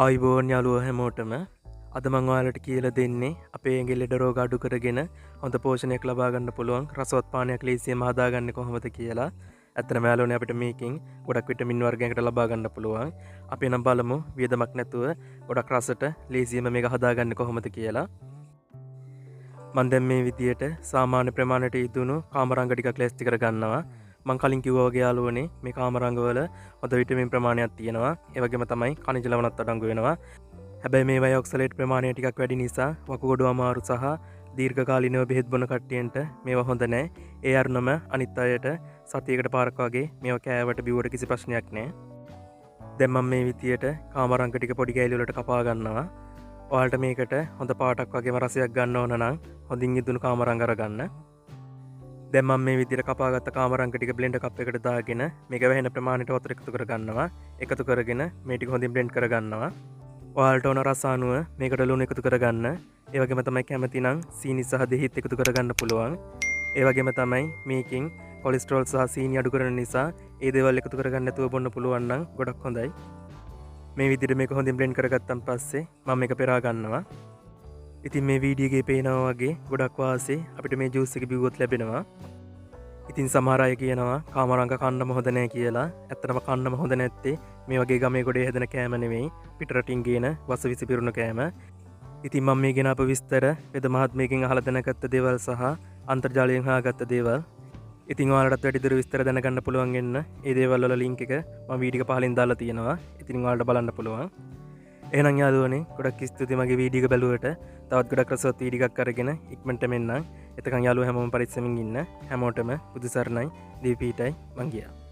ආයිබෝන් යාළුවෝ හැමෝටම අද මම ඔයාලට කියලා දෙන්නේ අපේ ඇඟේ ලෙඩ රෝග අඩු කරගෙන හොඳ පෝෂණයක් ලබා ගන්න පුළුවන් රසවත් පානයක් ලේසියෙන්ම හදාගන්නේ කොහොමද කියලා. ඇත්තටම යාළුවනේ අපිට මේකෙන් ගොඩක් විටමින් වර්ගයකට ලබා ගන්න පුළුවන්. අපි නම් බලමු වියදමක් නැතුව ගොඩක් රසට ලේසියෙන්ම මේක හදාගන්නේ කොහොමද කියලා. මම දැන් මේ විදියට සාමාන්‍ය ප්‍රමාණයට ඉදුණු කාමරංග ටිකක් ලෑස්ති කර ගන්නවා. මං කලින් කිව්වා වගේ යාළුවනේ මේ කාමරංගවල හොඳ විටමින් ප්‍රමාණයක් තියෙනවා. ඒ වගේම තමයි khනිජ ලවණත් අඩංගු වෙනවා. හැබැයි මේවයි ඔක්සලේට් ප්‍රමාණය ටිකක් වැඩි නිසා වකුගඩු අමාරු සහ දීර්ඝකාලීනව බෙහෙත් බොන කට්ටියන්ට මේවා හොඳ නැහැ. ඒ අරුණම අනිත් අයට සතියකට පාරක් වගේ මේවා කෑවට බිව්වට කිසි ප්‍රශ්නයක් නැහැ. දැන් මම මේ විදියට කාමරංග ටික පොඩි කෑලි වලට කපා ගන්නවා. ඔයාලට මේකට හොඳ පාටක් වගේම රසයක් ගන්න ඕන නම් හොඳින් ඉදුණු කාමරංග අරගන්න. දැන් මම මේ විදිහට කපාගත්ත කාමරංග ටික බ්ලෙන්ඩර් කප් එකට දාගෙන මේක වැහෙන ප්‍රමාණයට වතුර එකතු කරගන්නවා. එකතු කරගෙන මේ ටික හොඳින් බ්ලෙන්ඩ් කරගන්නවා. ඔයාලට ඕන රස අනුව මේකට ලුණු එකතු කරගන්න. ඒ වගේම තමයි කැමති නම් සීනි සහ දෙහිත් එකතු කරගන්න පුළුවන්. ඒ වගේම තමයි මේකෙන් කොලෙස්ටරෝල් සහ සීනි අඩු කරන නිසා ඒ දේවල් එකතු කරගන්න නැතුව බොන්න පුළුවන් නම් ගොඩක් හොඳයි. මේ විදිහට මේක හොඳින් බ්ලෙන්ඩ් කරගත්තන් පස්සේ මම මේක පෙරා ගන්නවා. ඉතින් මේ වීඩියෝ එකේ පේනවා වගේ ගොඩක් වාසේ අපිට මේ ජූස් එක බිව්වොත් ලැබෙනවා. ඉතින් සමහර අය කියනවා කාමරංග කන්නම හොඳ නැහැ කියලා. ඇත්තටම කන්නම හොඳ නැත්තේ මේ වගේ ගමේ ගොඩේ හැදෙන කෑම නෙවෙයි. පිටරටින් ගේන වසවිසි පිරුණු කෑම. ඉතින් මම මේ ගෙන අප විස්තර වෙද මහත්මයකින් අහලා දැනගත්ත දේවල් සහ අන්තර්ජාලයෙන් හොයාගත්ත දේවල්. ඉතින් ඔයාලටත් වැඩිදුර විස්තර දැනගන්න පුළුවන් වෙන්න ඒ දේවල් වල ලින්ක් එක මම වීඩියෝ එක පහලින් දාලා තියෙනවා. ඉතින් ඔයාලට බලන්න පුළුවන්. එහෙනම් යාළුවනේ ගොඩක් ස්තුතියි මගේ වීඩියෝ එක බැලුවට. තවත් ගොඩක් රසවත් වීඩියෝ එකක් අරගෙන ඉක්මනට මෙන්නම්. එතකන් යාළුවෝ හැමෝම පරිස්සමින් ඉන්න. හැමෝටම බුදු සරණයි දීපීටයි මං ගියා.